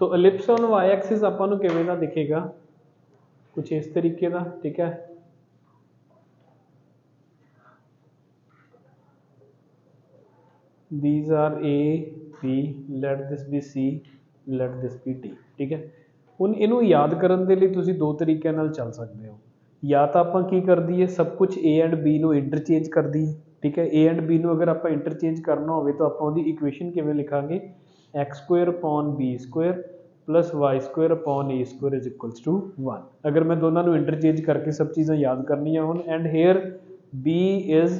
तो ellipse on Y axis ਆਪਾਂ ਨੂੰ ਕਿਵੇਂ ਦਾ ਦਿਖੇਗਾ, कुछ इस तरीके का, ठीक है। These are A, B, let this be C, let this be D, ठीक है। ਹੁਣ ਇਹਨੂੰ ਯਾਦ ਕਰਨ ਦੇ ਲਈ ਤੁਸੀਂ ਦੋ ਤਰੀਕਿਆਂ ਨਾਲ ਚੱਲ ਸਕਦੇ ਹੋ। ਜਾਂ ਤਾਂ ਆਪਾਂ ਕੀ ਕਰ ਦਈਏ, ਸਭ ਕੁਝ A ਐਂਡ B ਨੂੰ ਇੰਟਰਚੇਂਜ ਕਰ ਦਈਏ, ਠੀਕ ਹੈ। A ਐਂਡ B ਨੂੰ ਅਗਰ ਆਪਾਂ ਇੰਟਰਚੇਂਜ ਕਰਨਾ ਹੋਵੇ ਤਾਂ ਆਪਾਂ ਉਹਦੀ ਇਕੁਏਸ਼ਨ ਕਿਵੇਂ ਲਿਖਾਂਗੇ, x square upon b square plus y square upon a square is equals to 1। अगर मैं दोनों को इंटरचेंज करके सब चीज़ें याद करनी है हूँ, and here b is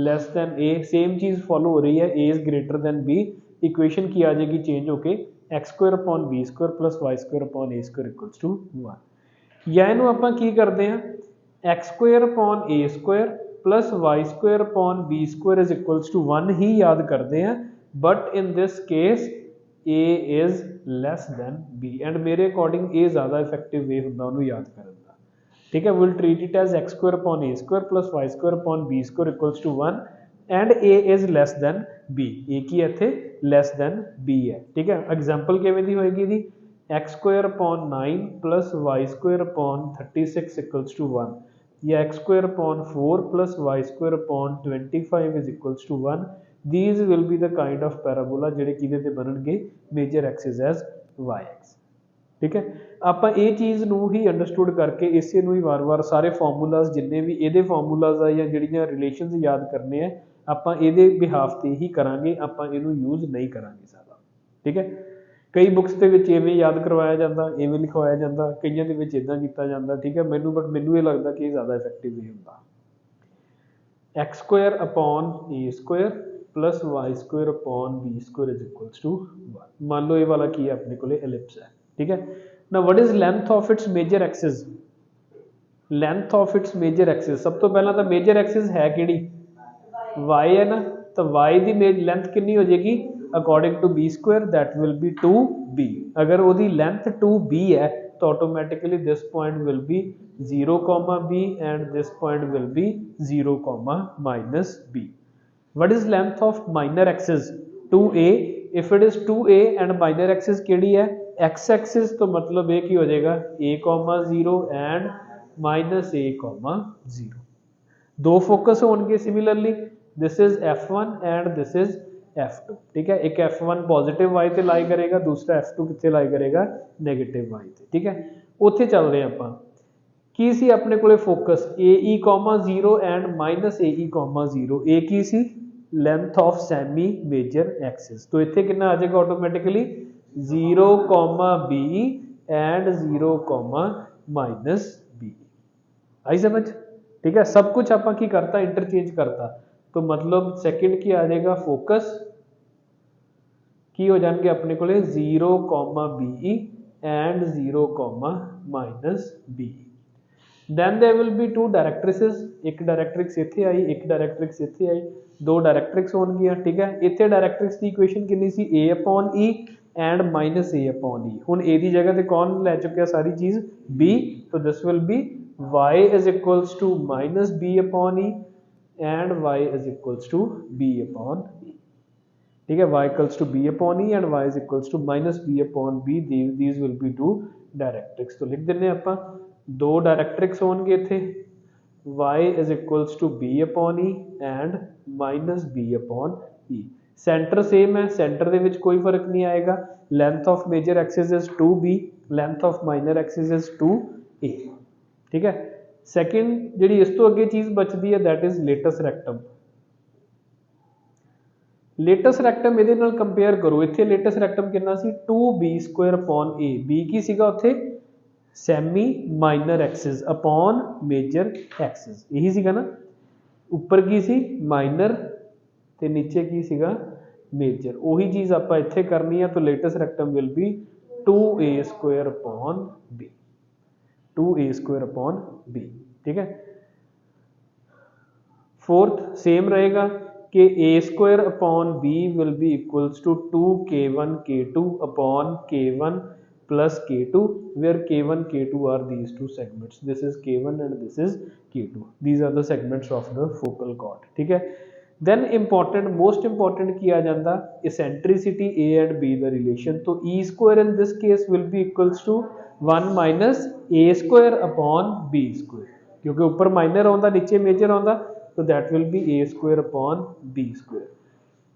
less than a, same चीज़ फॉलो हो रही है, a is greater than b, equation की आ जाएगी चेंज होके x square upon b square plus y square upon a square equals to 1। या इनू आपां की करते हैं, x square upon a square plus y square upon b square is equals to 1 ही याद करते हैं, but in this case A is less than B, and मेरे अकॉर्डिंग A ज़्यादा इफेक्टिव वे होंदा उन्होंने याद करने का, ठीक है। Will treat it as x square upon a square plus y square upon b square equals to 1 and A is less than B, A की इत्थे less than B है, ठीक है। एग्जाम्पल किवें दी होएगी दी, x square upon 9 plus y square upon 36 equals to 1, या x square upon 4 plus y square upon 25 is equals to 1। These will be the kind of parabola ਜਿਹੜੇ ਕਿਹਦੇ ਤੇ ਬਣਨਗੇ, major axis as y x, ठीक है। ਆਪਾਂ ਇਹ ਚੀਜ਼ ਨੂੰ ਹੀ ਅੰਡਰਸਟੂਡ ਕਰਕੇ ਇਸੇ ਨੂੰ ਹੀ ਵਾਰ-ਵਾਰ ਸਾਰੇ ਫਾਰਮੂਲਾਜ਼ ਜਿੰਨੇ ਵੀ ਇਹਦੇ ਫਾਰਮੂਲਾਜ਼ ਆ ਜਾਂ ਜਿਹੜੀਆਂ ਰਿਲੇਸ਼ਨਸ ਯਾਦ ਕਰਨੇ ਆ ਆਪਾਂ ਇਹਦੇ ਬਿਹਾਫ ਤੇ ਹੀ ਕਰਾਂਗੇ, ਆਪਾਂ ਇਹਨੂੰ ਯੂਜ਼ ਨਹੀਂ ਕਰਾਂਗੇ ਜ਼ਿਆਦਾ, ਠੀਕ ਹੈ। ਕਈ ਬੁੱਕਸ ਦੇ ਵਿੱਚ ਇਵੇਂ ਯਾਦ ਕਰਵਾਇਆ ਜਾਂਦਾ, ਇਵੇਂ ਲਿਖਵਾਇਆ ਜਾਂਦਾ, ਕਈਆਂ ਦੇ ਵਿੱਚ ਇਦਾਂ ਕੀਤਾ ਜਾਂਦਾ, ਠੀਕ ਹੈ। ਮੈਨੂੰ ਇਹ ਲੱਗਦਾ ਕਿ ਇਹ ਜ਼ਿਆਦਾ ਇਫੈਕਟਿਵ ਨਹੀਂ ਹੁੰਦਾ। x square upon a square plus y square upon b square is equals to 1। मान लो ये वाला की है अपने को एलिप्स है, ठीक है। Now what is length of its major axis, length of its major axis, सब तो पहला तो मेजर एक्सिस है किहड़ी, y है ना, तो y दी लेंथ कितनी हो जाएगी according to b square, that will be 2b। अगर वो लेंथ 2b है तो automatically this point will be 0, b and this point will be 0, -b। What is length of minor axis, 2a। if it is 2a and minor axis केड़ी है, x axis, तो मतलब ये की हो जाएगा a, 0 and -a, 0। दो focus होंगे similarly, this is f1 and this is f2, ठीक है। एक f1 पॉजिटिव y ते लाई करेगा, दूसरा f2 कितने लाई करेगा, नेगेटिव y ते, ठीक है। उत्थे चल रहे हैं आपां की सी अपने कोले focus AE, 0 and -AE, 0। A की सी length of semi major axis, तो इत्थे कितना आ जाएगा ऑटोमेटिकली 0, B एंड 0, -B। आई समझ, ठीक है। सब कुछ आपां की करता इंटरचेंज करता, तो मतलब सेकंड की आ जाएगा फोकस की हो जाएंगे अपने कोले 0, B and 0, -B। then there will be two directrices, एक डायरेक्ट्रिक्स इत्थे आई, एक डायरेक्ट्रिक्स इत्थे आई, दो डायरेक्ट्रिक्स होणगियां, ठीक है। इत्थे डायरेक्ट्रिक्स की इक्वेशन कितनी सी, a upon e and -a upon e। हुण a की जगह ते कौन लै चुकिया सारी चीज़, b, तो this will be y is equals to -b upon e and y is equals to b upon e, ठीक है। y equals to b upon e and y is equals to -b upon b। these will be two directrix, तो लिख दिंदे आपां दो directrix होंगे इत्थे, y is equals to b upon e and -b upon e। Centre same है, centre दे विच कोई फर्क नहीं आएगा। Length of major axis is 2b, length of minor axis is 2a, ठीक है। सैकेंड जिहड़ी इस तो अगे चीज़ बचती है that is latus rectum. Latus rectum इहदे नाल कंपेयर करो, इत्थे लेटस रैक्टम कितना सी 2b square upon a, b की सीगा उत्थे semi minor axis upon major axis, यही सीगा ना। ऊपर की सी माइनर ते नीचे की सीगा मेजर, वही चीज़ आप इत्थे करनी है, तो latus rectum will be 2a square upon b, 2a square upon b, ठीक है। फोर्थ सेम रहेगा कि a square upon b will be equals to 2k1 k2 अपॉन k1 plus k2, where k1 k2 are these two segments, this is k1 and this is k2, these are the segments of the focal chord, ठीक है। then important most important ਕੀ ਆ ਜਾਂਦਾ eccentricity a and b the relation तो e square in this case will be equals to 1 minus a square upon b square क्योंकि ऊपर minor आਉਂਦਾ नीचे major आਉਂਦਾ तो that will be a square upon b square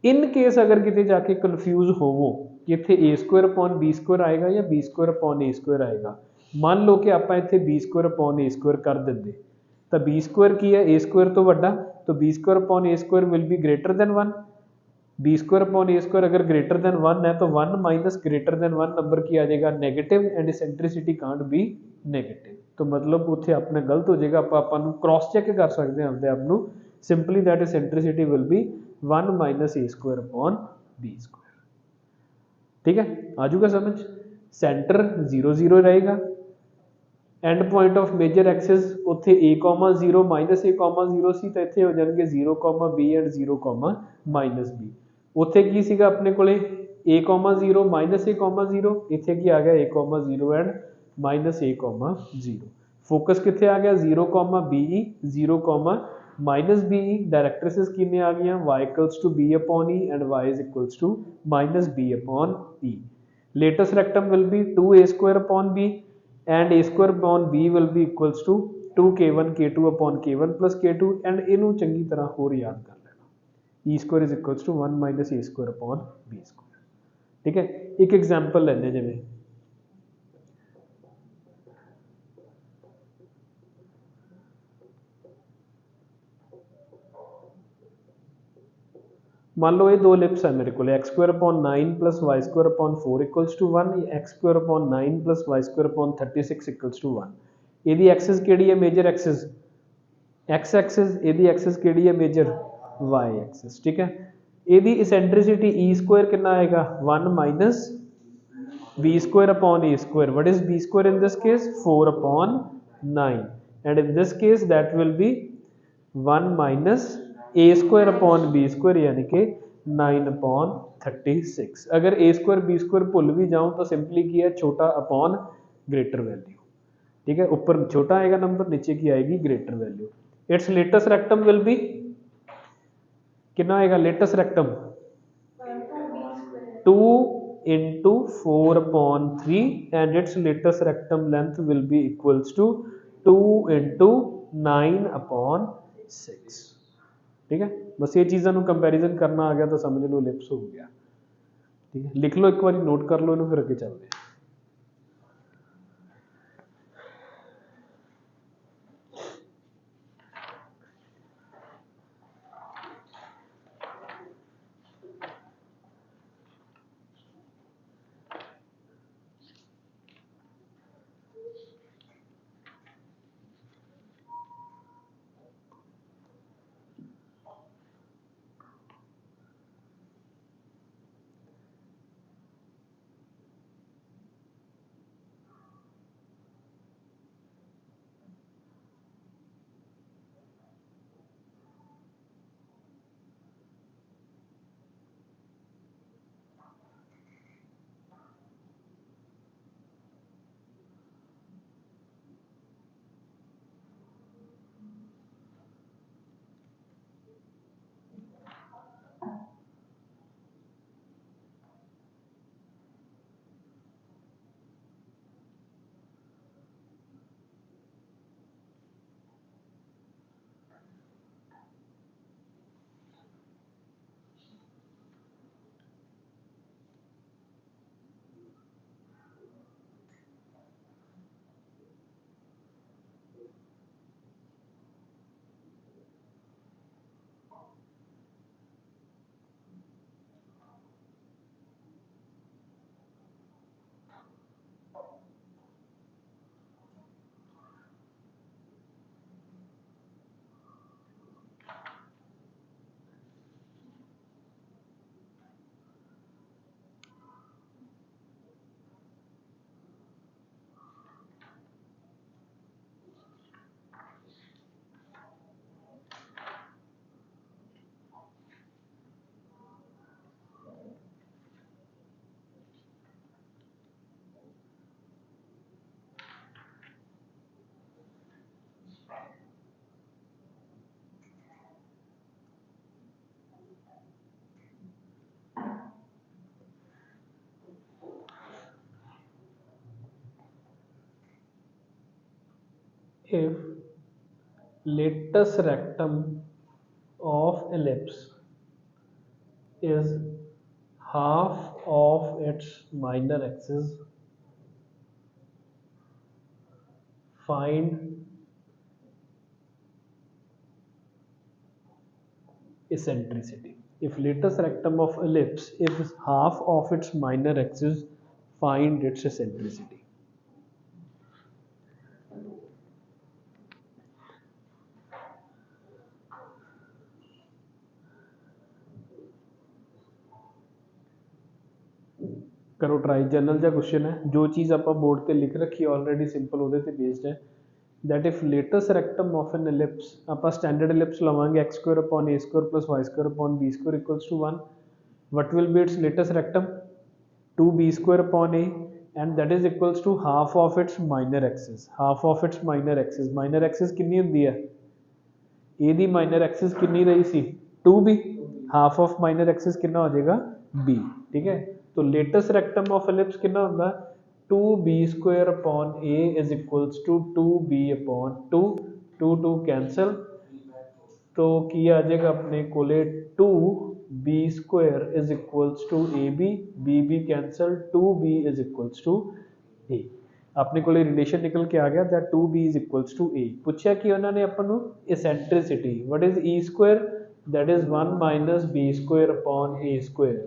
in case अगर किते जाके confuse होवो कि इत्थे a square upon b square आएगा या b square upon a square आएगा मान लो कि आपां इत्थे b square upon a square कर दिंदे तो b square की है a square तो वड्डा तो b square upon a square will be greater than 1 b square upon a square अगर greater than 1 है तो 1 minus greater than 1 नंबर की आ जाएगा negative and eccentricity can't be negative तो मतलब उत्थे अपना गलत हो जाएगा आपां नूं क्रॉस चेक कर सकते हैं अपने आप नूं simply that eccentricity will be 1 minus a square upon b square ठीक है आ जाऊगा समझ सेंटर 0 0 रहेगा end point of major axis उत्थे a, 0 माइनस a, 0 सी तो इत्थे हो जाएंगे 0, b एंड 0, माइनस b उत्थे की सीगा अपने कोले a, 0 माइनस a, 0 इत्थे की आ गया a, 0 and minus a, 0 focus कित्थे आ गया 0, be 0, माइनस be डायरेक्ट्रिसेस किन्ने आ गई y equals to b upon e and y is equals to minus b upon e latus rectum will be 2a square upon b and a square upon b will be equals to 2k1 k2 upon k1 plus k2 and इनू चंगी तरह होर याद कर लेना e square is equals to 1 minus a square upon b square ठीक है एक एग्जांपल लेने जिवें मान लो ये दो लिप्स है मेरे को x square upon 9 plus y square upon 4 equals to 1 x square upon 9 plus y square upon 36 equals to 1 ਇਹਦੀ एक्सिस ਕਿਹੜੀ ਹੈ ਮੇਜਰ एक्सिस x एक्सिस ਇਹਦੀ एक्सिस ਕਿਹੜੀ ਹੈ ਮੇਜਰ y एक्सिस ठीक है ਇਹਦੀ इसेंट्रिसिटी e स्क्वायर कितना आएगा 1 minus b square upon a square what is b square in this case 4 upon 9 and in this case that will B 1 minus a square upon b square यानी कि 9 upon 36 अगर a square b square भूल भी जाऊं तो simply की है छोटा अपॉन ग्रेटर वैल्यू ठीक है ऊपर छोटा आएगा नंबर नीचे की आएगी greater value it's latest rectum will B कितना आएगा latus rectum 2 into 4 upon 3 and its latest rectum length will be equals to 2 into 9 upon 6 ठीक है बस ये चीज़ों कंपैरिजन करना आ गया तो समझ लो लिप्स हो गया ठीक है लिख लो एक बार नोट कर लो फिर अगे चलते हैं if latus rectum of ellipse is half of its minor axis, find eccentricity. If latus rectum of ellipse is half of its minor axis, find its eccentricity. करो ट्राई, जनरल जा क्वेश्चन है, जो चीज़ आप बोर्ड पे लिख रखी है ऑलरेडी सिंपल वो बेस्ड है। That if latus rectum of an ellipse, आप स्टैंडर्ड एलिप्स लवांगे x square upon a square plus y square upon b square equals to 1, what will be its latus rectum 2b square upon a and that is equals to half of its minor axis. Half of its minor axis कितनी होंदी है, ए the minor axis कितनी रही सी 2b, half of minor axis कितना हो जाएगा b, ठीक है। तो लेटस रेक्टम ऑफ एलिप्स कितना होता है 2b square upon a is equals to 2b upon 2, 2 cancel, तो की आ जाएगा अपने कोले 2b square is equals to ab, b cancel, 2b is equals to a। अपने कोले रिलेशन निकल के आ गया that 2b is equals to a। पूछा कि उन्होंने अपन ਨੂੰ eccentricity what is e square, that is 1 minus b square upon a square,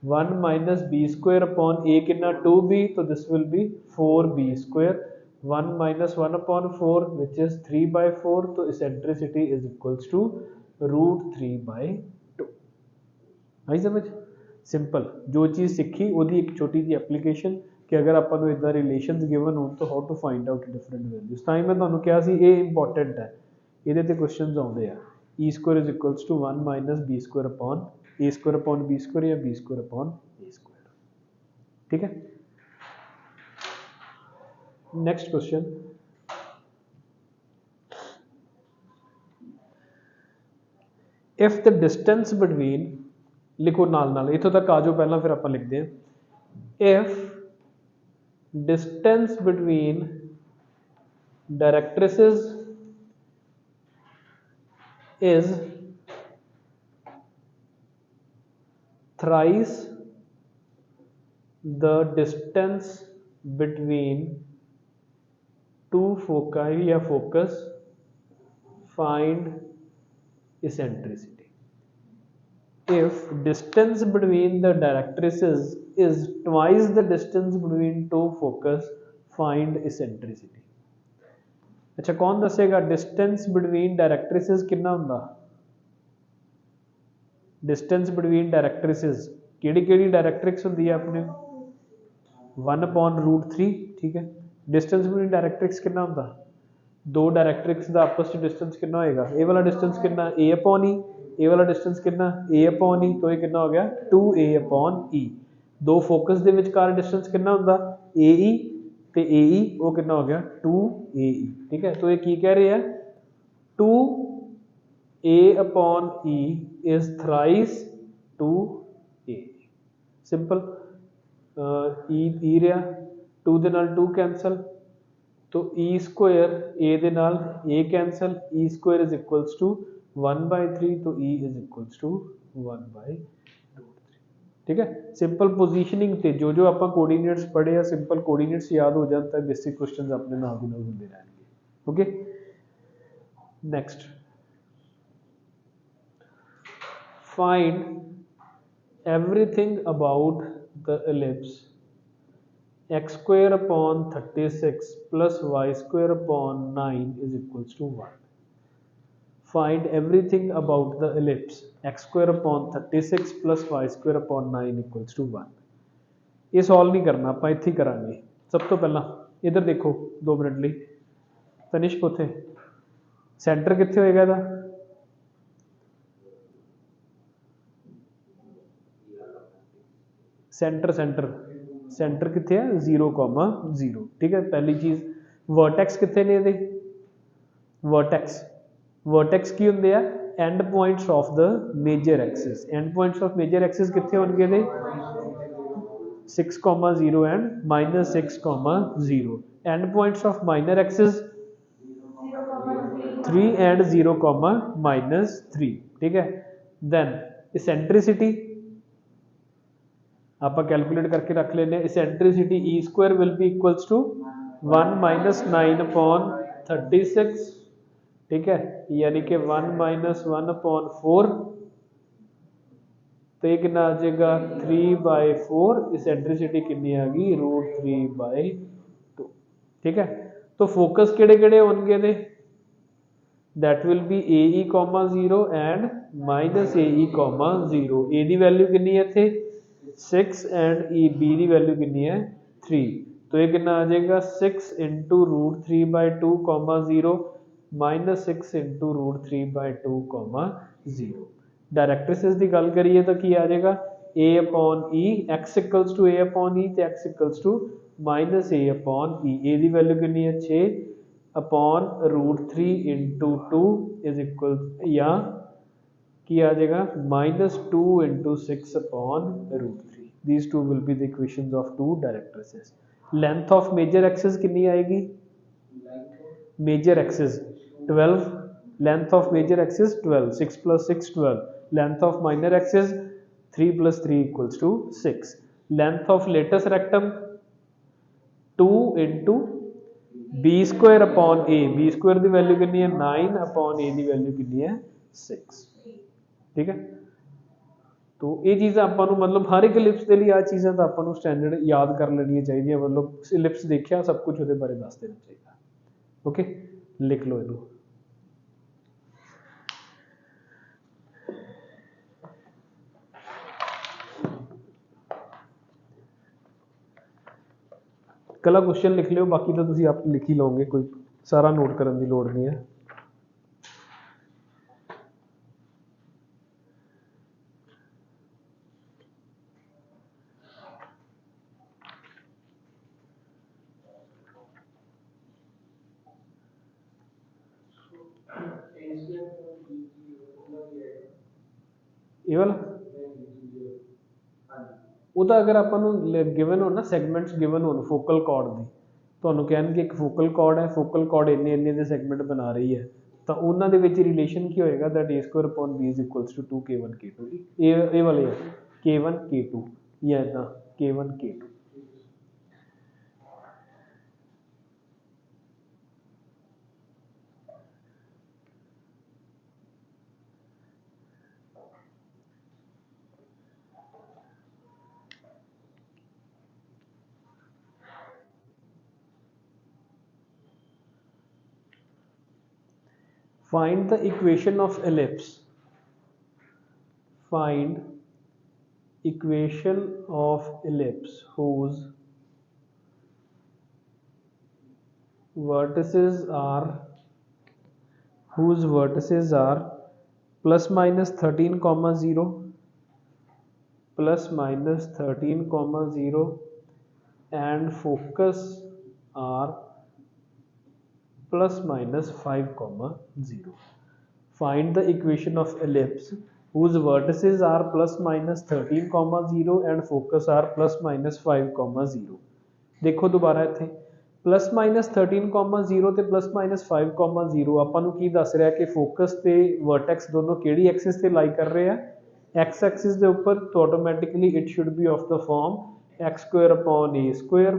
1 minus b square upon a कितना 2b, तो this will B 4b square, 1 minus 1 upon 4 which is 3/4, तो eccentricity is equals to √3/2। आई समझ, simple जो चीज़ सीखी ਉਹਦੀ एक छोटी जी application कि अगर ਆਪਾਂ ਨੂੰ ਇਦਾਂ ਰਿਲੇਸ਼ਨਸ ਗਿਵਨ ਹੋਣ ਤਾਂ how to find out different values. ਤਾਂ ਹੀ ਮੈਂ ਤੁਹਾਨੂੰ ਕਿਹਾ ਸੀ ਇਹ ਇੰਪੋਰਟੈਂਟ ਹੈ, ਇਹਦੇ ਤੇ ਕੁਐਸਚਨਸ ਆਉਂਦੇ ਆ। e square is equals to 1 minus b square upon a square upon b square या b square upon a square, ठीक है। Next question, if the distance between, लिखो नाल नाल इथों तक आ जाओ पहला फिर आप लिखते हैं। If distance between directrices is thrice the distance between two foci या focus, find eccentricity। if distance between the directrices is twice the distance between two focus, find eccentricity। अच्छा कौन दसेगा डिस्टेंस बिटवीन डायरेक्ट्रिसेस कितना होंदा, distance between directrices केड़ी directrix होंदी है अपने 1/√3, ठीक है। डिस्टेंस बिटवीन डायरेक्ट्रिक्स कितना होंदा, दो डायरेक्ट्रिक्स का आपस में डिस्टेंस कितना होएगा, ए वाला डिस्टेंस कितना a अपॉन e, ए वाला डिस्टेंस कितना a अपॉन e, तो ये कितना हो गया 2a अपॉन e। दो फोकस के विचकार डिस्टेंस कितना होंदा ae ते ae, वो कितना हो गया 2ae, ठीक है। तो ये की कह रहे हैं 2a upon e is thrice 2a, simple, e रहा 2 दे नाल 2 कैंसल, तो e स्क्वायर a दे नाल a cancel, e square is equals to 1/3, तो e इज इक्वल्स टू 1/2, ठीक है। सिंपल पोजीशनिंग ते जो जो आप कोऑर्डिनेट्स पढ़े हैं, सिंपल कोऑर्डिनेट्स याद हो जाता है, बेसिक क्वेश्चंस अपने नाल दी नाल होंदे रहेंगे, okay. Next, find everything about the ellipse x square upon 36 plus y square upon 9 is equals to 1। find everything about the ellipse x square upon 36 plus y square upon 9 equals to 1। ये solve नहीं करना, आप इत्थे ही करांगे। सब तो पहला इधर देखो 2 मिनट ਲਈ तनिष्क उथे सेंटर कित्थे होएगा ਇਹਦਾ, सेंटर कित्थे है 0,0, ठीक है। पहली चीज वर्टेक्स कित्थे ने ਇਹਦੇ, वर्टेक्स की होंगे end points of the major axis, end points of major axis कितने होंगे ने 6,0 and -6,0। End points of minor axis 3 and 0 comma -3, ठीक है। देन इसेंट्रिसिटी आप कैलकुलेट करके रख लेने, eccentricity e square will be equals to 1 minus 9/36, ठीक है, यानी कि 1 माइनस 1/4, तो ये कितना आ जाएगा 3/4, इसेंट्रिसिटी कितनी आ गई √3/2, ठीक है। तो फोकस केड़े केड़े होंगे ने, that will B AE, 0 and -AE, 0। ए दी वैल्यू कितनी है इत्थे 6 एंड बी दी वैल्यू कितनी है 3, तो ये कितना आ जाएगा 6 इंटू √3/2, 0 -6 इंटू √3/2, 0। डायरेक्ट्रिसिस की गल करिए तो की आ जाएगा A/E, x equals to A/E तो x equals to -A/E। A दी वैल्यू कितनी है 6/√3 इंटू 2 इज इक्वल, या की आ जाएगा -2 into 6/√3। These two will be the equations of two directrices. Length of major axis कितनी आएगी, major axis 12, length of major axis 12, 6 + 6 12, length of minor axis 3 + 3 equals to 6, length of latus rectum 2 into b² b square की value कितनी है 9/a की value कितनी है 6, ठीक है। तो ये चीज़ आपां नूं मतलब हर एक इलिप्स के लिए आ चीज़ां तो आपां नूं स्टैंडर्ड याद कर लेनियां चाहिए, मतलब इलिप्स देखिया सब कुछ उहदे बारे दस देना चाहिए। ओके, लिख लो इनू। कला क्वेश्चन लिख लियो, बाकी तो तुसीं आप लिख ही लोगे, कोई सारा नोट करने की लोड़ नहीं है। ये वाला वो तो अगर आपां नूं गिवन हो ना सेगमेंट्स गिवन हो फोकल कॉर्ड की, तुहानूं कहणगे एक फोकल कॉर्ड है, फोकल कॉर्ड इन्ने इन्ने दे सेगमेंट बना रही है, तो उन्हां दे विच रिलेशन की होएगा that A² is equals to 2 K1 K2। ये वाले है K1 K2 या इदा K1 K2। Find the equation of ellipse. Find equation of ellipse whose vertices are plus minus 13, 0, plus minus 13, 0 and focus are plus minus 5, 0. Find the equation of ellipse whose vertices are plus minus 13, 0 and focus are plus minus 5, 0. देखो दोबारा इत्थे plus minus 13, 0 ते plus minus 5, 0 आपां नूं की दस रहा कि फोकस ते वर्टेक्स दोनों किहड़ी एक्सिस ते लाई कर रहे हैं, एक्स एक्सिस के ऊपर, तो automatically it should be of the form x²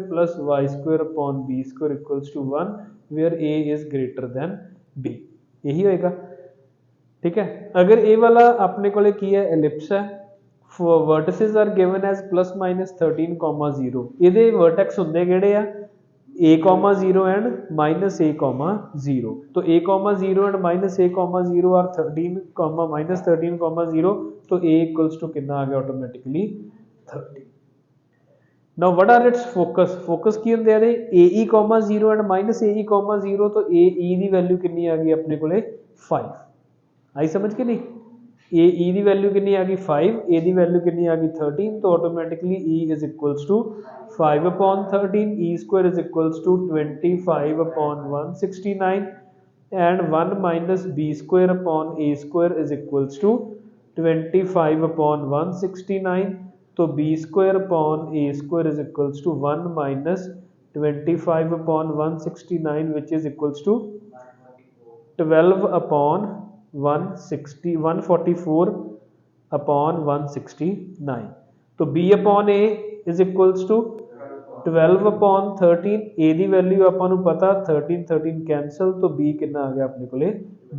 plus y² equals to 1 where a is greater than b, यही होएगा, ठीक है। अगर ए वाला अपने को की है एलिप्स है, vertices are given as plus minus 13, 0, ये वर्टेक्स होंगे किहड़े आ A,0 एंड -A,0, तो A,0 एंड -A,0 आर 13, -13, 0, तो A इक्वल्स टू कितना आ गया automatically 30। Now what are its focus, focus की होंगे AE, 0 एंड -AE, तो AE की वैल्यू कितनी आ गई अपने को 5, आई समझ के नहीं, AE की वैल्यू कितनी आ गई 5, A की वैल्यू कितनी आ गई 13, तो automatically E is equals to 5/13, E² is equals to 25/169 and 1 minus B²/A² is equals to 25/169, तो B²/A² is equals to 1 minus 25/169 which is equals to 12 upon 144 upon 169। तो b upon a is equals to 12 upon 13। a ਦੀ value ਆਪਾਂ ਨੂੰ ਪਤਾ 13 13 cancel, तो b ਕਿੰਨਾ ਆ ਗਿਆ ਆਪਣੇ ਕੋਲੇ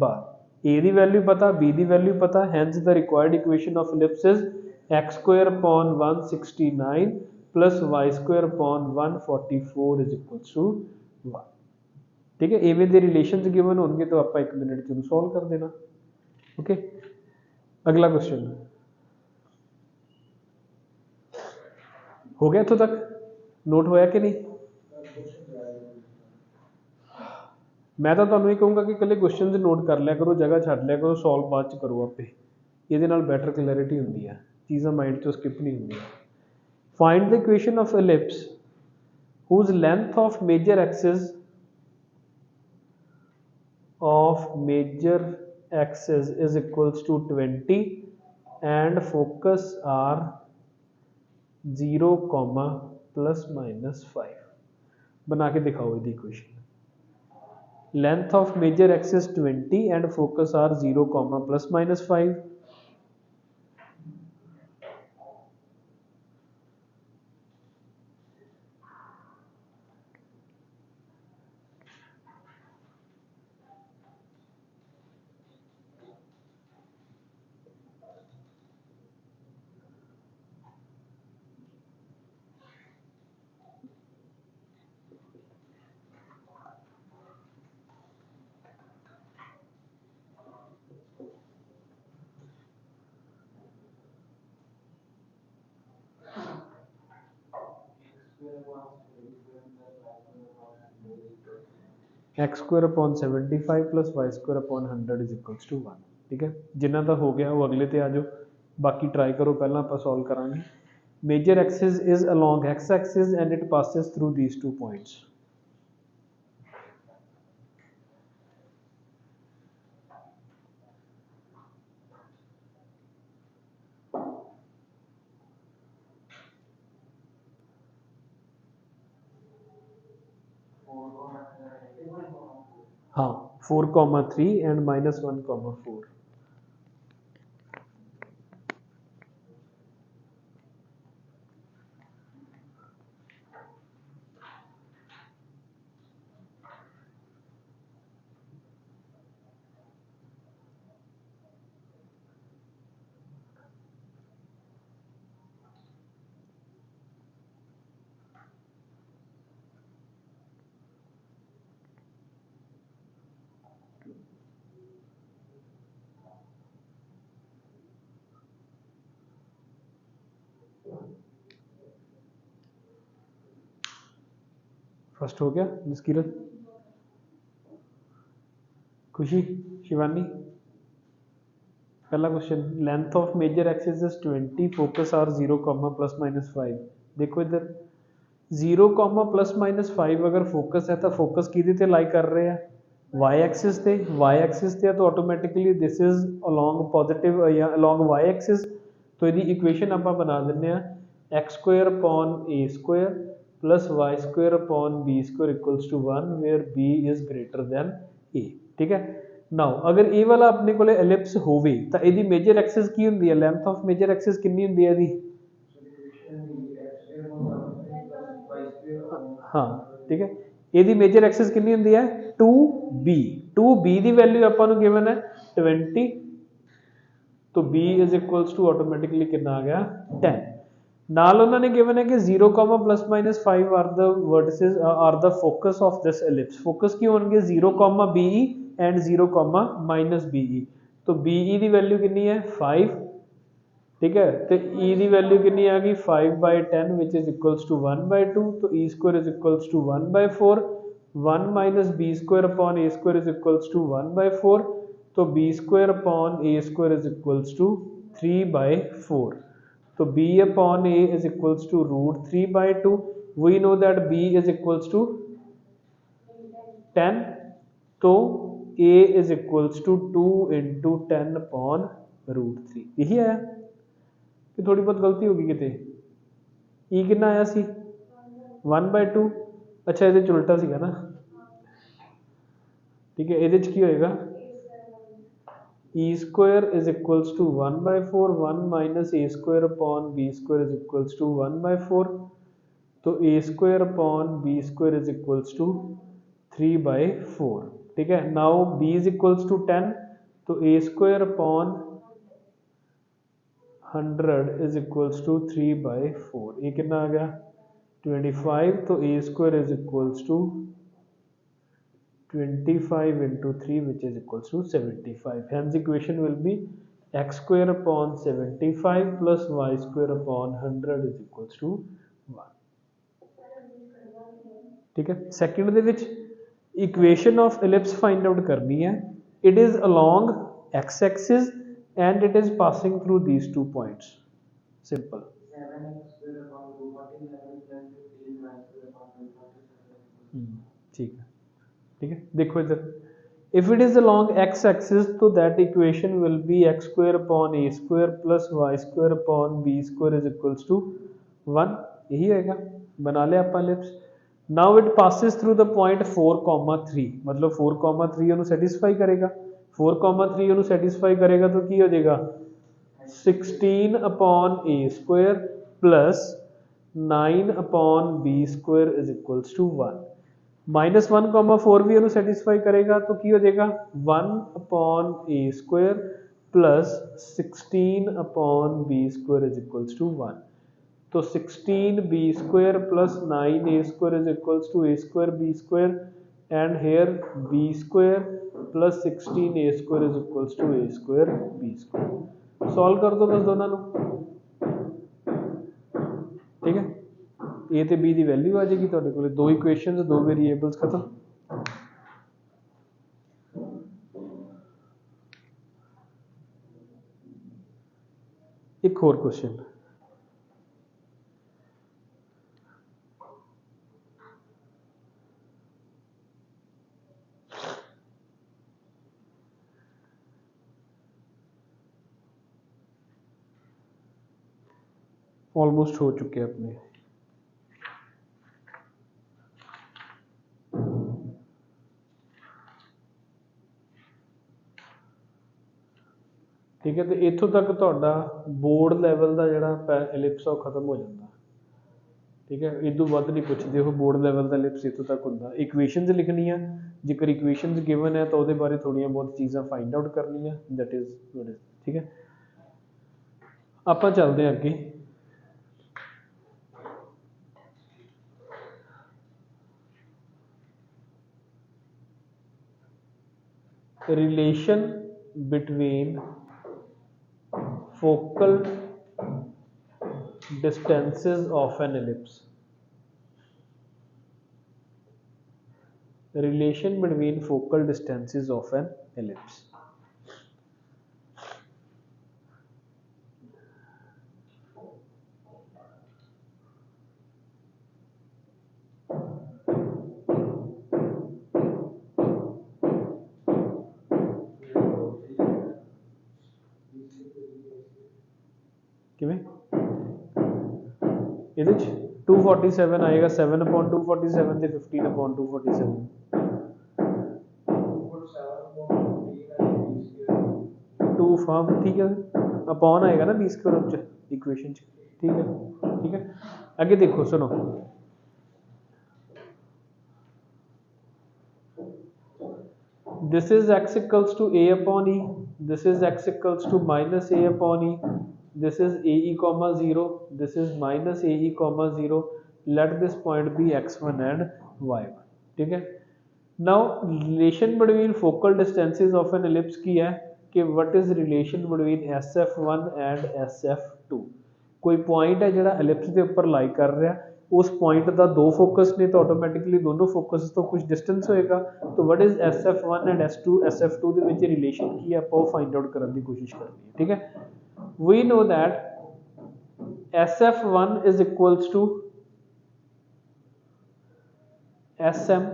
12। a ਦੀ ਵੈਲਿਊ ਪਤਾ, b ਦੀ ਵੈਲਿਊ ਪਤਾ, hence the required equation of ellipse is x square upon 169 plus y square upon 144 is equals to 1। ठीक है, एवें दे रिलेशंस गिवन होंगे तो आप 1 मिनट च सॉल्व कर देना। ओके, अगला क्वेश्चन हो गया, इत्थों तक नोट होया कि नहीं? मैं तो तुहानूं ये कहूँगा कि कल्ले क्वेश्चन नोट कर लिया करो, जगह छड्ड लिया करो, सॉल्व बाद च करो आपे, ये नाल बैटर क्लैरिटी होंदी है, चीज़ां माइंड चों स्किप नहीं होंदियां। Find the equation of ellipse whose length of major axis is equals to 20 and focus are 0, plus minus 5। बना के दिखाओ ये equation. Length of major axis 20 and focus are 0, plus minus 5। X square upon 75 plus y square upon 100 is equals to 1। ठीक है, जिन्हों का हो गया वो अगले ते आ जाओ, बाकी ट्राई करो, पहला आप सॉल्व करांगे। Major axis is along x axis and it passes through these 2 points. हाँ, 4,3 एंड -1,4। फर्स्ट हो गया जसकीरत, खुशी, शिवानी। पहला question, length of major axis is 20, focus are 0, plus minus 5। देखो इधर 0, प्लस माइनस 5 अगर फोकस है तो फोकस किहदे ते लाई कर रहे हैं? वाई एक्सिस ते। वाई एक्सिस ते तो automatically this is along positive या अलोंग वाई एक्सिस, तो यदि इक्वेशन आप बना देने x square upon a square plus y square upon b square equals to 1 where b is greater than a. ठीक है, नाउ अगर ए वाला अपने को एलिप्स होवे तो यदि मेजर एक्सिस की होंदी है, लेंथ ऑफ मेजर एक्सिस कितनी होंदी है यदि? हाँ, ठीक है, यदि मेजर एक्सिस कितनी होंदी है 2b। 2b दी वैल्यू अपन को गिवन है 20, तो b is equals to automatically कितना आ गया 10। नाल उन्होंने गिवन है कि 0, plus minus 5 are the vertices are the focus of this ellipse. Focus की होंगे 0, BE एंड 0, माइनस BE। तो BE दी वैल्यू कितनी है 5। ठीक है, तो E दी वैल्यू कितनी आ गई 5/10 विच इज इक्वल्स टू 1/2। तो E square is equals to 1/4। 1 minus b square upon a square is equals to 1/4। तो b square upon a square is equals to 3/4। तो b upon a is equals to √3/2। We know that b is equals to 10, तो a is equals to 2 into 10 upon √3। यही आया कि थोड़ी बहुत गलती होगी किते? e कितना आया सी 1/2। अच्छा, ये उल्टा सीगा ना। ठीक है, ये की होएगा e square is equals to 1/4, 1 minus a square upon b square is equals to 1/4, तो a square upon b square is equals to 3/4, ठीक है। Now b is equals to 10, तो a square upon 100 is equals to 3/4, ये कितना आ गया 25, तो a square is equals to 25 into 3 which is equals to 75. Hence equation will be x square upon 75 plus y square upon 100 is equals to 1. ठीक है। Second ਦੇ ਵਿੱਚ equation of ellipse find out करनी है। It is along x axis and it is passing through these 2 points. Simple. 7x square upon 240 plus 15y square upon 247. ठीक है। ठीक है, देखो इधर if it is along x axis तो that equation will be x square upon a square plus y square upon b square is equals to 1, यही होएगा। बना लिया ਆਪਾਂ ellipse. Now it passes through the point 4,3, मतलब 4,3 ਉਹਨੂੰ satisfy ਕਰੇਗਾ, 4,3 ਉਹਨੂੰ ਸੈਟੀਸਫਾਈ ਕਰੇਗਾ तो ਕੀ ਹੋ ਜਾਏਗਾ 16 upon a square plus 9 upon b square is equals to 1। -1,4 भी ਉਹਨੂੰ ਸੈਟੀਸਫਾਈ ਕਰੇਗਾ तो ਕੀ ਹੋ ਜਾਏਗਾ 1 upon a square plus 16 upon b square is equals to 1, तो 16 b square plus 9 a square is equals to a square b square and here b square plus 16 a square is equals to a square b square. Solve कर दो बस दोनों, ठीक है। ए ते B की value आ जाएगी तुहाडे कोल, दो इक्वेशनस दो वेरीएबल्स खत्म। एक और क्वेश्चन, ऑलमोस्ट हो चुके हैं अपने। ठीक है, तो इत्थों तक तुहाडा बोर्ड लैवल का जिहड़ा एलिप्स आ खत्म हो जाता, ठीक है। इदों वध नहीं पुछदे हो, बोर्ड लैवल का एलिप्स इत्थों तक हुंदा। इक्वेशनस लिखनी है, जेकर इक्वेशनस गिवन है तो उहदे बारे थोड़ियां बहुत चीज़ां फाइंड आउट करनी है, दैट इज गुड, ठीक है। आपां चलदे हां अगे। Relation between focal distances of an ellipse, relation between focal distances of an ellipse। किवें ਇਹਦੇ 247 आएगा, 7 अपॉन 247 ਤੇ 15 अपॉन 247, 2 फॉर्म, ठीक है। अपॉन आएगा ना बी स्क्वायर इक्वेशन च, ठीक है, ठीक है। आगे देखो, सुनो, this is x equals to a upon e, this is x equals to minus a upon e, this is AE comma 0, this is minus AE comma 0, let this point be x1 and y1, ठीक है। now relation between focal distances of an ellipse की है कि what is relation between SF1 and SF2। कोई point है जिहड़ा ellipse के उपर लाई कर रहा है, उस पॉइंट का दो फोकस ने तो ऑटोमैटिकली दोनों फोकस तो कुछ डिस्टेंस होएगा, तो what is SF1 and SF2 ਦੇ ਵਿੱਚ रिलेशन की है ਆਪਾਂ फाइंड आउट करने की कोशिश करनी है, ठीक है। We know that SF1 is equals to SM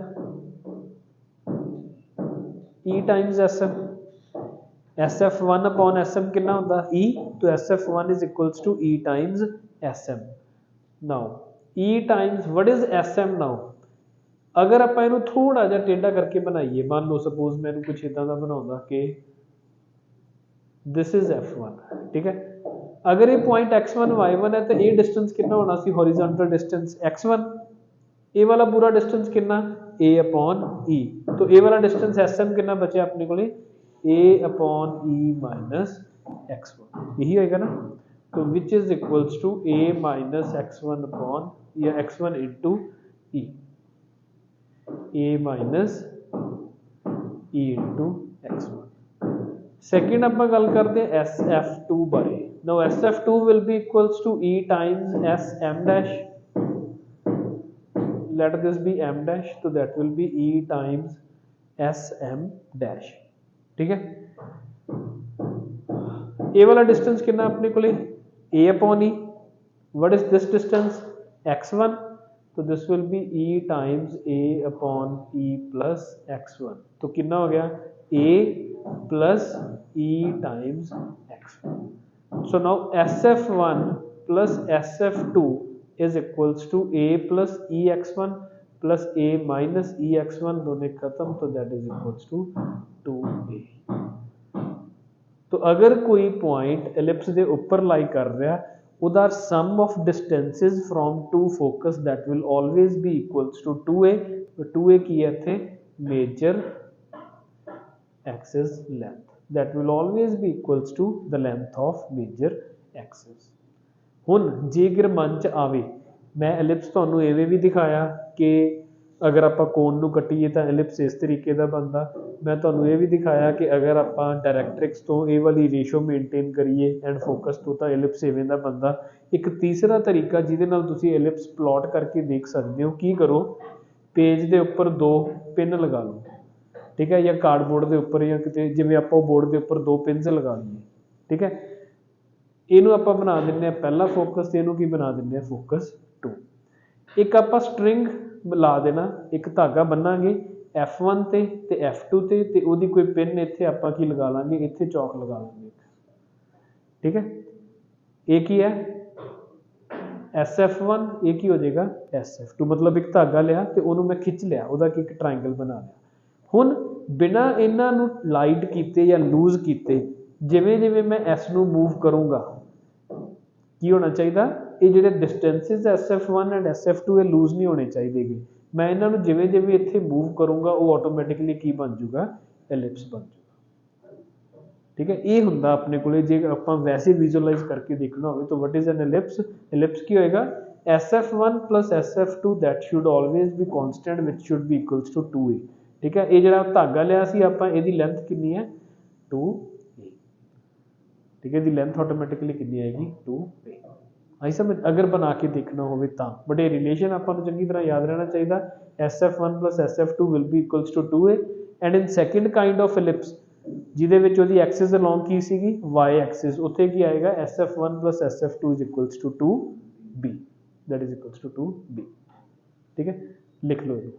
E times SM, SF1 upon SM कितना होता E, तो SF1 is equals to E times SM। now E times what is SM now, अगर आप इनू थोड़ा जिहा टेढ़ा करके बनाइए, मान लो सपोज मैं कुछ इदां दा बनाउंदा कि दिस इज F1, ठीक है। अगर ये पॉइंट x1 y1 है तो ये डिस्टेंस कितना होना सी हॉरिजॉन्टल डिस्टेंस x1, ए वाला पूरा डिस्टेंस कितना a अपॉन e, तो a वाला डिस्टेंस sm कितना बचे अपने को a upon e minus x1, यही होएगा ना। तो which is equals to a minus x1 upon या x1 into e, a minus e into x1। Second ਆਪਾਂ ਗੱਲ ਕਰਦੇ ਹਾਂ SF2 ਬਾਰੇ। now SF2 will be equals to E times SM dash, let this be M dash, so that will be E times SM dash, ठीक है। A वाला distance कितना अपने को A upon E, what is this distance x1, तो this will be E times A upon E plus x1, तो कितना हो गया A plus E times x1। so now SF1 plus SF2 is equals to A plus EX1 plus A minus EX1, दोनों खत्म, तो that is equals to 2A। तो अगर कोई पॉइंट एलिप्स के ऊपर लाई कर रहा ਉਹਦਾ sum of distances from two focus that will always be equals to 2A, 2A ਕੀ ਹੈ ਇੱਥੇ major axis length, that will always be equals to the length of major axis। ਹੁਣ ਜੇ ਅਗਰ ਮਨ ਚ ਆਵੇ, ਮੈਂ ਐਲਿਪਸ ਤੁਹਾਨੂੰ ਐਵੇਂ ਵੀ ਦਿਖਾਇਆ ਕਿ अगर आप कोण ਨੂੰ ਕੱਟੀਏ ਤਾਂ ਐਲਿਪਸ ਇਸ ਤਰੀਕੇ ਦਾ ਬਣਦਾ। मैं ਤੁਹਾਨੂੰ ਇਹ ਵੀ ਦਿਖਾਇਆ ਕਿ ਅਗਰ ਆਪਾਂ ਡਾਇਰੈਕਟ੍ਰਿਕਸ ਤੋਂ ਇਹ ਵਾਲੀ ਰੇਸ਼ੋ ਮੇਨਟੇਨ ਕਰੀਏ ਐਂਡ ਫੋਕਸ ਤੋਂ ਤਾਂ ਐਲਿਪਸ ਇਵੇਂ ਦਾ ਬਣਦਾ। ਇੱਕ ਤੀਸਰਾ ਤਰੀਕਾ ਜਿਹਦੇ ਨਾਲ ਤੁਸੀਂ ਐਲਿਪਸ ਪਲਾਟ ਕਰਕੇ ਦੇਖ ਸਕਦੇ ਹੋ, ਕੀ ਕਰੋ ਪੇਜ ਦੇ ਉੱਪਰ 2 ਪਿੰਨ ਲਗਾ ਲਓ, ਠੀਕ ਹੈ, ਜਾਂ ਕਾਰਡਬੋਰਡ ਦੇ ਉੱਪਰ ਜਾਂ ਕਿਤੇ ਜਿਵੇਂ ਆਪਾਂ ਬੋਰਡ ਦੇ ਉੱਪਰ 2 ਪਿੰਸ ਲਗਾ ਲਈਏ, ਠੀਕ ਹੈ। ਇਹਨੂੰ ਆਪਾਂ ਬਣਾ ਦਿੰਦੇ ਹਾਂ ਪਹਿਲਾ ਫੋਕਸ ਤੇ ਇਹਨੂੰ ਕੀ ਬਣਾ ਦਿੰਦੇ ਹਾਂ ਫੋਕਸ 2। ਇੱਕ ਆਪਾਂ ਸਟ੍ਰਿੰਗ ਲਾ ਦੇਣਾ, ਇੱਕ ਧਾਗਾ ਬੰਨਾਂਗੇ F1 ਤੇ F2 ਤੇ ਉਹਦੀ ਕੋਈ ਪਿੰਨ ਇੱਥੇ ਆਪਾਂ ਕੀ ਲਗਾ ਲਾਂਗੇ, ਇੱਥੇ ਚੌਕ ਲਗਾ ਲਾਂਗੇ, ਠੀਕ ਹੈ। ਇਹ ਕੀ ਹੈ SF1, ਇਹ ਕੀ ਹੋ ਜਾਏਗਾ SF2, मतलब ਇੱਕ ਧਾਗਾ ਲਿਆ ਤੇ ਉਹਨੂੰ ਮੈਂ ਖਿੱਚ ਲਿਆ, ਉਹਦਾ ਕੀ ਇੱਕ ਟ੍ਰਾਇੰਗਲ ਬਣਾ ਲਿਆ। ਹੁਣ ਬਿਨਾਂ ਇਹਨਾਂ ਨੂੰ ਲਾਈਟ ਕੀਤੇ ਜਾਂ ਲੂਜ਼ ਕੀਤੇ, ਜਿਵੇਂ ਜਿਵੇਂ ਮੈਂ S ਨੂੰ ਮੂਵ ਕਰੂੰਗਾ ਕੀ ਹੋਣਾ ਚਾਹੀਦਾ, ਇਹ ਜਿਹੜੇ ਡਿਸਟੈਂਸਿਸ SF1 ਐਂਡ SF2 ਇਹ ਲੂਜ਼ ਨਹੀਂ ਹੋਣੇ ਚਾਹੀਦੇ। ਮੈਂ ਇਹਨਾਂ ਨੂੰ ਜਿਵੇਂ ਜਿਵੇਂ ਇੱਥੇ ਮੂਵ ਕਰੂੰਗਾ ਉਹ ਆਟੋਮੈਟਿਕਲੀ ਕੀ ਬਣ ਜੂਗਾ ਐਲਿਪਸ ਬਣ ਜੂਗਾ, ਠੀਕ ਹੈ। ਇਹ ਹੁੰਦਾ ਆਪਣੇ ਕੋਲੇ ਜੇ ਆਪਾਂ ਵੈਸੇ ਵਿਜ਼ੂਅਲਾਈਜ਼ ਕਰਕੇ ਦੇਖਣਾ ਹੋਵੇ ਤਾਂ ਵਟ ਇਜ਼ ਐਨ ਐਲਿਪਸ, ਐਲਿਪਸ ਕੀ ਹੋਏਗਾ SF1 plus SF2 that should always be constant which should be equals to 2A, ਠੀਕ ਹੈ। ਇਹ ਜਿਹੜਾ ਧਾਗਾ ਲਿਆ ਸੀ ਆਪਾਂ, ਇਹਦੀ ਲੈਂਥ ਕਿੰਨੀ ਹੈ 2A, ਠੀਕ ਹੈ। ਇਹਦੀ ਲੈਂਥ ਆਟੋਮੈਟਿਕਲੀ ਕਿੰਨੀ ਆਏਗੀ 2A। ਆਈ ਸਮਝ ਅਗਰ ਬਣਾ ਕੇ ਦੇਖਣਾ ਹੋਵੇ ਤਾਂ, ਬਟ ਇਹ ਰਿਲੇਸ਼ਨ ਆਪਾਂ ਨੂੰ ਚੰਗੀ ਤਰ੍ਹਾਂ ਯਾਦ ਰਹਿਣਾ ਚਾਹੀਦਾ। SF1 plus SF2 will be equals to 2A and in second kind of ellipse ਜਿਹਦੇ ਵਿੱਚ ਉਹਦੀ ਐਕਸਿਸ ਅਲੋਂਗ ਕੀ ਸੀਗੀ y ਐਕਸਿਸ, ਉੱਥੇ ਕੀ ਆਏਗਾ SF1 plus SF2 is equals to 2B, that is equals to 2B, ਠੀਕ ਹੈ। ਲਿਖ ਲਓ ਇਹਨੂੰ।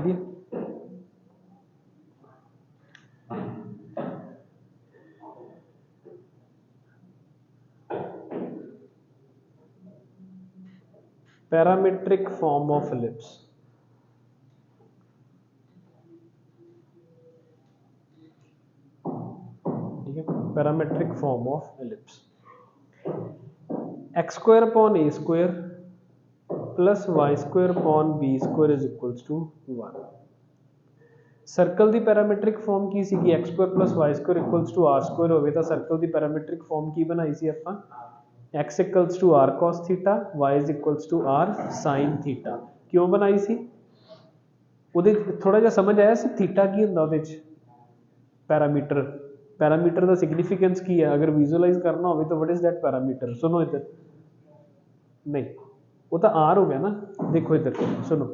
चलिए पैरामीट्रिक फॉर्म ऑफ एलिप्स। ठीक है, parametric form of ellipse. X square upon a square plus y square upon b square is equals to 1। Circle ਦੀ parametric form ਕੀ ਸੀਗੀ x square plus y square equals to r square ਹੋਵੇ ਤਾਂ circle ਦੀ parametric form ਕੀ ਬਣਾਈ ਸੀ ਆਪਾਂ x equals to r cos theta y is equals to r sin theta. ਕਿਉਂ ਬਣਾਈ ਸੀ ਉਹਦੇ ਥੋੜਾ ਜਿਹਾ ਸਮਝ ਆਇਆ ਸੀ ਥੀਟਾ ਕੀ ਹੁੰਦਾ ਉਹਦੇ ਚ ਪੈਰਾਮੀਟਰ पैरामीटर का सिग्निफिकेंस की है अगर विजुअलाइज करना हो तो व्हाट इज दैट पैरामीटर सुनो इधर नहीं वो तो आर हो गया ना देखो इधर सुनो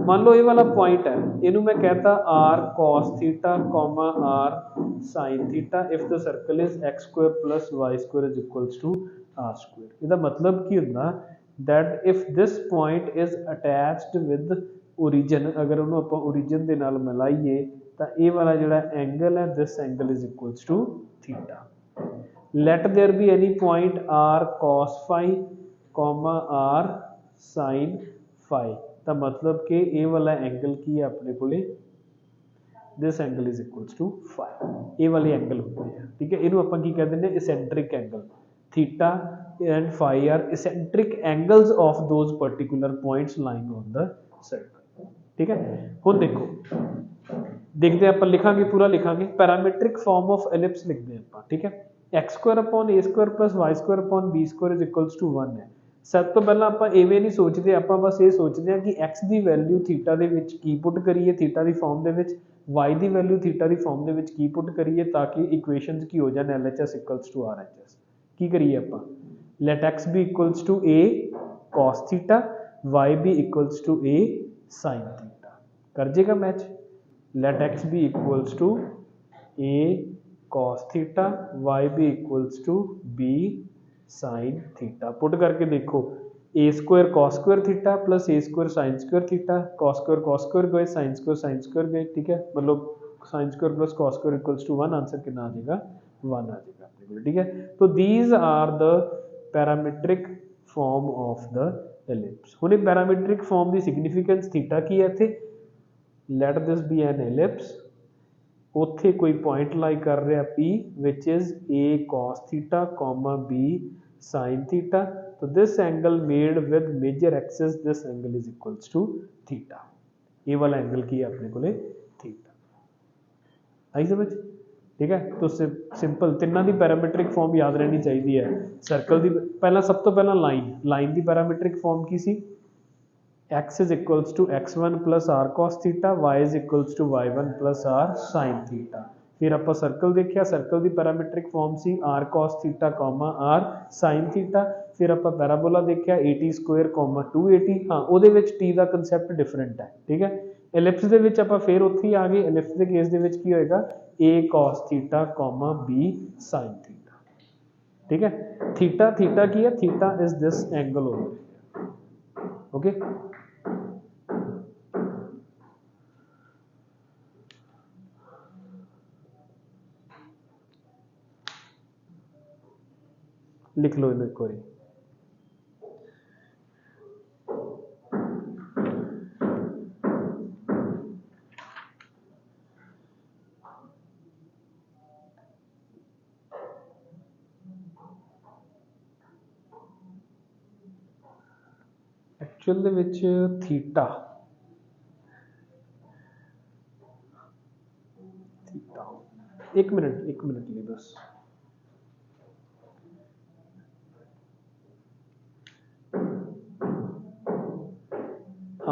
मान लो ये वाला पॉइंट है इनू मैं कहता r cos theta comma r sin theta if the circle is x square plus y square is equals to r square. ਇਹਦਾ मतलब ਕੀ ਹੁੰਦਾ that if this point is attached with origin अगर ਉਹਨੂੰ ਆਪਾਂ origin ਦੇ ਨਾਲ ਮਿਲਾਈਏ ਤਾਂ ਇਹ ਵਾਲਾ ਜਿਹੜਾ ਐਂਗਲ ਹੈ this angle is equals to theta। let there be any point r cos phi comma r sin phi ਤਾਂ मतलब कि ਇਹ ਵਾਲਾ ਐਂਗਲ ਕੀ ਹੈ ਆਪਣੇ ਕੋਲੇ this angle is equals to phi ਇਹ ਵਾਲੇ ਐਂਗਲ ਹੁੰਦੇ ਆ ਠੀਕ ਹੈ ਇਹਨੂੰ ਆਪਾਂ ਕੀ ਕਹਿੰਦੇ ਨੇ eccentric angle theta and phi are eccentric angles of those particular points lying on the circle। ठीक है ਹੁਣ देखो देखते हैं अपन लिखांगे पूरा लिखांगे पैरामीट्रिक फॉर्म ऑफ एलिप्स लिखते हैं अपन ठीक है x square upon a square plus y square upon b square is equals to 1 है। सब तो पहला ਆਪਾਂ ਐਵੇਂ ਨਹੀਂ ਸੋਚਦੇ ਆਪਾਂ ਬਸ ਇਹ ਸੋਚਦੇ ਹਾਂ ਕਿ x ਦੀ ਵੈਲਿਊ ਥੀਟਾ ਦੇ ਵਿੱਚ ਕੀ ਪੁੱਟ ਕਰੀਏ ਥੀਟਾ ਦੀ ਫਾਰਮ ਦੇ ਵਿੱਚ y ਦੀ ਵੈਲਿਊ ਥੀਟਾ ਦੀ ਫਾਰਮ ਦੇ ਵਿੱਚ ਕੀ ਪੁੱਟ ਕਰੀਏ ਤਾਂ ਕਿ ਇਕੁਏਸ਼ਨਸ ਕੀ ਹੋ ਜਾਣ LHS = RHS। ਕੀ ਕਰੀਏ ਆਪਾਂ let x be equals to a cos theta y be equals to a sin theta कर जाएगा match. let x be equals to a cos theta y be equals to b sin theta put करके देखो a square cos square theta plus a square sin square theta cos square गए sin square गए ठीक है मतलब sin square plus cos square equals to 1 answer कितना आ जाएगा 1 आ जाएगा अपने को ठीक है। तो these are the parametric form of the ellipse। हुणे पैरामीट्रिक फॉर्म दी सिग्निफिकेंस थीटा की है इत्थे let this be an ellipse ਉੱਥੇ ਕੋਈ ਪੁਆਇੰਟ ਲਾਈ ਕਰ ਰਿਹਾ p which is a cos theta comma b sin theta so this angle made with major axis this angle is equals to theta। ਇਹ ਵਾਲਾ एंगल ਕੀ ਹੈ ਆਪਣੇ ਕੋਲੇ theta ਆਈ ਸਮਝ ठीक है। तो सिंपल ਤਿੰਨਾਂ ਦੀ पैरामीट्रिक फॉर्म याद रहनी चाहिए है। सर्कल ਦੀ ਪਹਿਲਾਂ ਸਭ ਤੋਂ ਪਹਿਲਾਂ line the parametric form Ki C x is equals to x1 plus r cos theta y is equals to y1 plus r sin theta। फिर ਆਪਾਂ सर्कल देखिया सर्कल ਦੀ पैरामीट्रिक फॉर्म सी r cos theta r sin theta। फिर ਆਪਾਂ parabola देखिया at square 2at हाँ ਉਹਦੇ ਵਿੱਚ t ਦਾ ਕਨਸੈਪਟ ਡਿਫਰੈਂਟ ਹੈ ठीक है। एलिप्स ਦੇ ਵਿੱਚ ਆਪਾਂ ਫਿਰ ਉੱਥੇ ਹੀ ਆ ਗਏ एलिप्स ਦੇ ਕੇਸ ਦੇ ਵਿੱਚ ਕੀ ਹੋਏਗਾ a cos theta b sin theta ठीक है। थीटा ਕੀ ਹੈ theta is this angle over here okay। लिख लो इन्हें एक बारी एक्चुअल दे विच थीटा एक मिनट लिए बस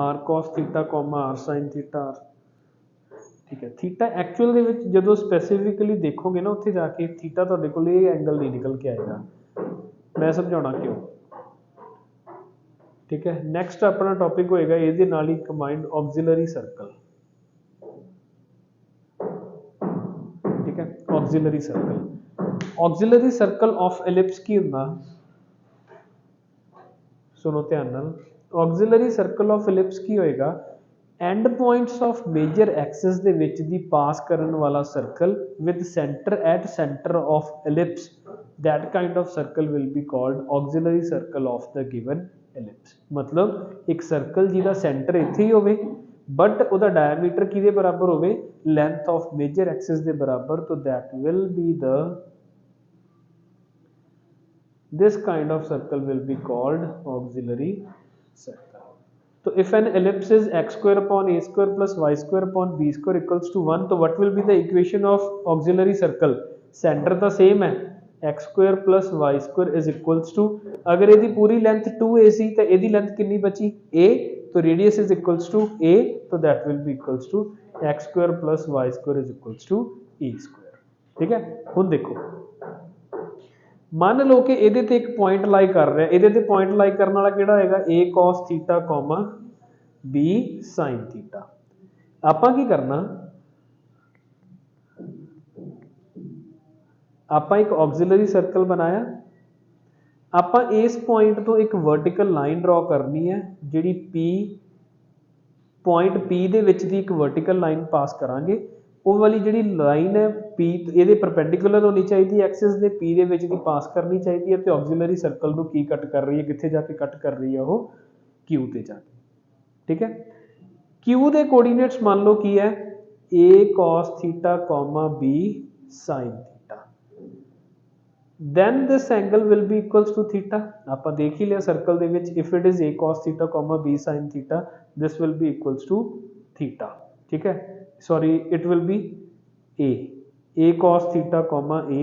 r cos theta r sin theta ठीक है। थीटा एक्चुअल ਦੇ ਵਿੱਚ ਜਦੋਂ स्पेसिफिकली देखोगे ना ਉੱਥੇ ਜਾ ਕੇ थीटा ਤੁਹਾਡੇ ਕੋਲ ਇਹ ਐਂਗਲ ਨਹੀਂ ਨਿਕਲ ਕੇ ਆਏਗਾ मैं समझाਉਣਾ क्यों ठीक है। नेक्स्ट अपना टॉपिक होएगा ਇਹਦੇ ਨਾਲ ਹੀ कंबाइंड ऑक्सिलरी सर्कल ठीक है। ऑक्सिलरी सर्कल ऑफ एलिप्स की ਹੁੰਦਾ सुनो ध्यान ਨਾਲ ऑक्सिलरी सर्कल ऑफ एलिप्स की होएगा end points of major axis ਦੇ ਵਿੱਚ ਦੀ ਪਾਸ ਕਰਨ ਵਾਲਾ circle with center at center of ellipse, that kind of circle will be called auxiliary circle of the given ellipse। मतलब एक सर्कल ਜਿਹਦਾ ਸੈਂਟਰ ਇੱਥੇ ਹੀ ਹੋਵੇ बट ਉਹਦਾ डायमीटर ਕਿਹਦੇ ਬਰਾਬਰ ਹੋਵੇ, ਲੈਂਥ ਆਫ ਮੇਜਰ ਐਕਸਿਸ ਦੇ ਬਰਾਬਰ, तो that will be the this kind of circle will be called auxiliary circle। तो if an ellipse is x square upon a square plus y square upon b square equals to 1, तो what will be the equation of auxiliary circle? center तो same है, x square plus y square is equals to, अगर ਇਹਦੀ ਪੂਰੀ length 2a ਸੀ ਤਾਂ ਇਹਦੀ length ਕਿੰਨੀ ਬਚੀ a, तो radius is equals to a, तो that will be equals to x square plus y square is equals to a square। ठीक है, ਹੁਣ देखो ਮੰਨ ਲਓ ਕਿ ਇਹਦੇ ਤੇ ਇੱਕ ਪੁਆਇੰਟ ਲਾਈ ਕਰ ਰਿਹਾ, ਇਹਦੇ ਤੇ ਪੁਆਇੰਟ ਲਾਈ ਕਰਨ ਵਾਲਾ ਕਿਹੜਾ ਹੋਏਗਾ, a cos θ, b sin θ। ਆਪਾਂ ਕੀ ਕਰਨਾ, ਆਪਾਂ ਇੱਕ ਆਕਸੀਲਰੀ ਸਰਕਲ ਬਣਾਇਆ, ਆਪਾਂ ਇਸ ਪੁਆਇੰਟ ਤੋਂ ਇੱਕ ਵਰਟੀਕਲ ਲਾਈਨ ਡਰਾ ਕਰਨੀ ਹੈ ਜਿਹੜੀ p ਪੁਆਇੰਟ p ਦੇ ਵਿੱਚ ਦੀ ਇੱਕ ਵਰਟੀਕਲ ਲਾਈਨ ਪਾਸ ਕਰਾਂਗੇ। ਉਹ ਵਾਲੀ ਜਿਹੜੀ ਲਾਈਨ ਹੈ p ਇਹਦੇ ਪਰਪੈਂਡੀਕੂਲਰ ਹੋਣੀ ਚਾਹੀਦੀ ਹੈ ਐਕਸਿਸ ਦੇ, p ਦੇ ਵਿੱਚ ਦੀ ਪਾਸ ਕਰਨੀ ਚਾਹੀਦੀ ਹੈ ਤੇ ਆਕਸੀਲਰੀ ਸਰਕਲ ਨੂੰ ਕੀ ਕੱਟ ਕਰ ਰਹੀ ਹੈ, ਕਿੱਥੇ ਜਾ ਕੇ ਕੱਟ ਕਰ ਰਹੀ ਹੈ, ਉਹ q ਤੇ ਜਾ ਕੇ। ਠੀਕ ਹੈ, q ਦੇ ਕੋਆਰਡੀਨੇਟਸ ਮੰਨ ਲਓ ਕੀ ਹੈ, a cos θ, b sin θ, then this angle will be equals to theta। ਆਪਾਂ ਦੇਖ ਹੀ ਲਿਆ ਸਰਕਲ ਦੇ ਵਿੱਚ, if it is a cos θ, b sin θ, this will be equals to theta। ठीक है, sorry it will be a cos θ, a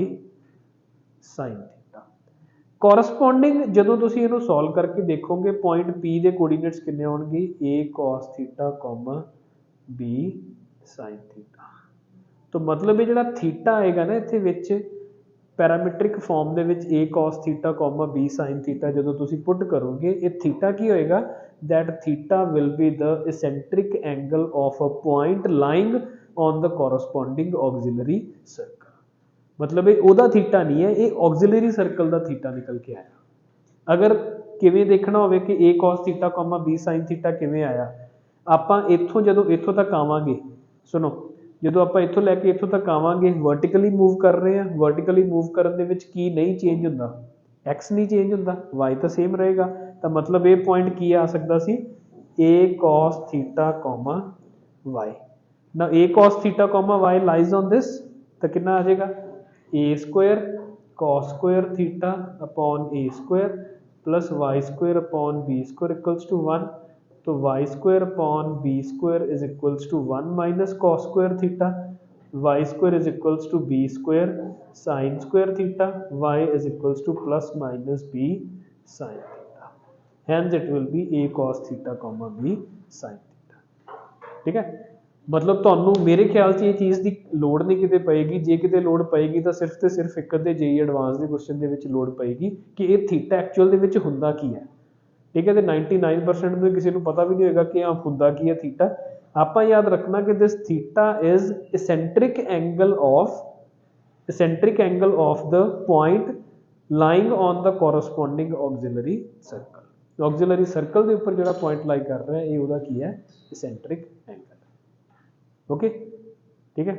sin θ। corresponding ਜਦੋਂ ਤੁਸੀਂ ਇਹਨੂੰ ਸੋਲਵ ਕਰਕੇ ਦੇਖੋਗੇ ਪੁਆਇੰਟ p ਦੇ ਕੋਆਰਡੀਨੇਟਸ ਕਿੰਨੇ ਆਉਣਗੇ, a cos θ, b sin θ। तो मतलब ਇਹ ਜਿਹੜਾ ਥੀਟਾ ਆਏਗਾ ਨਾ ਇੱਥੇ ਵਿੱਚ ਪੈਰਾਮੀਟ੍ਰਿਕ ਫਾਰਮ ਦੇ ਵਿੱਚ a cos θ, b sin θ ਜਦੋਂ ਤੁਸੀਂ ਪੁੱਟ ਕਰੋਗੇ, ਇਹ ਥੀਟਾ ਕੀ ਹੋਏਗਾ, that theta will be the eccentric angle of a point lying on the corresponding auxiliary circle। मतलब ਇਹ ਉਹਦਾ ਥੀਟਾ ਨਹੀਂ ਹੈ, ਇਹ auxiliary circle ਦਾ ਥੀਟਾ ਨਿਕਲ ਕੇ ਆਇਆ। ਅਗਰ ਕਿਵੇਂ ਦੇਖਣਾ ਹੋਵੇ ਕਿ a cos θ, b sin θ ਕਿਵੇਂ ਆਇਆ, ਆਪਾਂ ਇੱਥੋਂ ਜਦੋਂ ਇੱਥੋਂ ਤੱਕ ਆਵਾਂਗੇ, ਸੁਣੋ, ਜਦੋਂ ਆਪਾਂ ਇੱਥੋਂ ਲੈ ਕੇ ਇੱਥੋਂ ਤੱਕ ਆਵਾਂਗੇ ਵਰਟੀਕਲੀ ਮੂਵ ਕਰ ਰਹੇ ਹਾਂ, ਵਰਟੀਕਲੀ ਮੂਵ ਕਰਨ ਦੇ ਵਿੱਚ ਕੀ ਨਹੀਂ ਚੇਂਜ ਹੁੰਦਾ, x ਨਹੀਂ ਚੇਂਜ ਹੁੰਦਾ, y ਤਾਂ ਸੇਮ ਰਹੇਗਾ। ਤਾਂ ਮਤਲਬ ਇਹ ਪੁਆਇੰਟ ਕੀ ਆ ਸਕਦਾ ਸੀ, a cos θ, y। now a cos θ, y lies on this, ਤਾਂ ਕਿੰਨਾ ਆ ਜਾਏਗਾ, a square cos square θ upon a square plus y square upon b square equals to 1। तो y square upon b square is equals to 1 minus cos square θ, y square is equals to b square sin square θ, y is equals to plus minus b sin θ। hence it will be a cos θ, b sin θ। ठीक है, मतलब ਤੁਹਾਨੂੰ ਮੇਰੇ ਖਿਆਲ 'ਚ ਇਹ ਚੀਜ਼ ਦੀ ਲੋੜ ਨਹੀਂ ਕਿਤੇ ਪਏਗੀ, ਜੇ ਕਿਤੇ ਲੋੜ ਪਏਗੀ ਤਾਂ ਸਿਰਫ ਤੇ ਸਿਰਫ ਇੱਕ ਅੱਧੇ JEE ਐਡਵਾਂਸ ਦੇ ਕੁਐਸਚਨ ਦੇ ਵਿੱਚ ਲੋੜ ਪਏਗੀ ਕਿ ਇਹ ਥੀਟਾ ਐਕਚੁਅਲ ਦੇ ਵਿੱਚ ਹੁੰਦਾ ਕੀ ਹੈ। ਠੀਕ ਹੈ, ਤੇ 99% ਨੂੰ ਕਿਸੇ ਨੂੰ ਪਤਾ ਵੀ ਨਹੀਂ ਹੋਏਗਾ ਕਿ ਹੁੰਦਾ ਕੀ ਹੈ ਥੀਟਾ। ਆਪਾਂ ਯਾਦ ਰੱਖਣਾ ਕਿ this theta is eccentric angle of the point lying on the corresponding auxiliary circle। auxiliary circle ਦੇ ਉੱਪਰ ਜਿਹੜਾ ਪੁਆਇੰਟ ਲਾਈ ਕਰ ਰਿਹਾ ਇਹ ਉਹਦਾ ਕੀ ਹੈ, eccentric angle। ਓਕੇ, ਠੀਕ ਹੈ,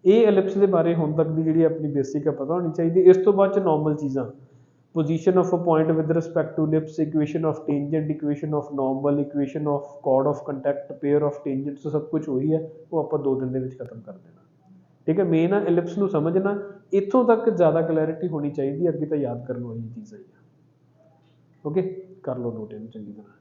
ਇਹ ਐਲਿਪਸ ਦੇ ਬਾਰੇ ਹੁਣ ਤੱਕ ਦੀ ਜਿਹੜੀ ਆਪਣੀ ਬੇਸਿਕ ਹੈ ਪਤਾ ਹੋਣੀ ਚਾਹੀਦੀ। ਇਸ ਤੋਂ ਬਾਅਦ ਚ ਨਾਰਮਲ ਚੀਜ਼ਾਂ, position of a point with respect to ellipse, equation of tangent, equation of normal, equation of chord of contact, pair of tangents, ਸਭ ਕੁਝ ਉਹੀ ਹੈ, ਉਹ ਆਪਾਂ 2 ਦਿਨ ਦੇ ਵਿੱਚ ਖਤਮ ਕਰ ਦੇਣਾ। ਠੀਕ ਹੈ, ਮੇਨ ਆ ਐਲਿਪਸ ਨੂੰ ਸਮਝਣਾ, ਇੱਥੋਂ ਤੱਕ ਜ਼ਿਆਦਾ ਕਲੈਰਿਟੀ ਹੋਣੀ ਚਾਹੀਦੀ, ਅੱਗੇ ਤਾਂ ਯਾਦ ਕਰਨ ਵਾਲੀ ਚੀਜ਼ ਹੈ। ਓਕੇ, ਕਰ ਲਓ ਨੋਟ ਇਹਨੂੰ ਚੰਗੀ ਤਰ੍ਹਾਂ।